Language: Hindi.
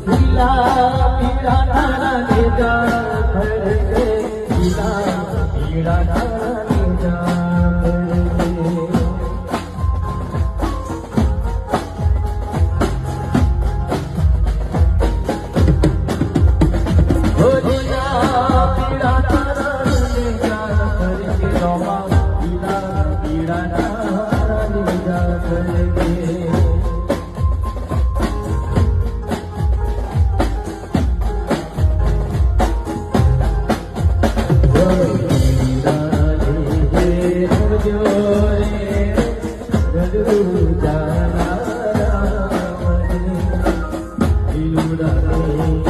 पीला पीला नाना ले जा भर के पीला पीला नाना ले जा भर के हो पीला पीला नाना ले जा भर के रोमा पीला पीला नाना ले जा भर के Jana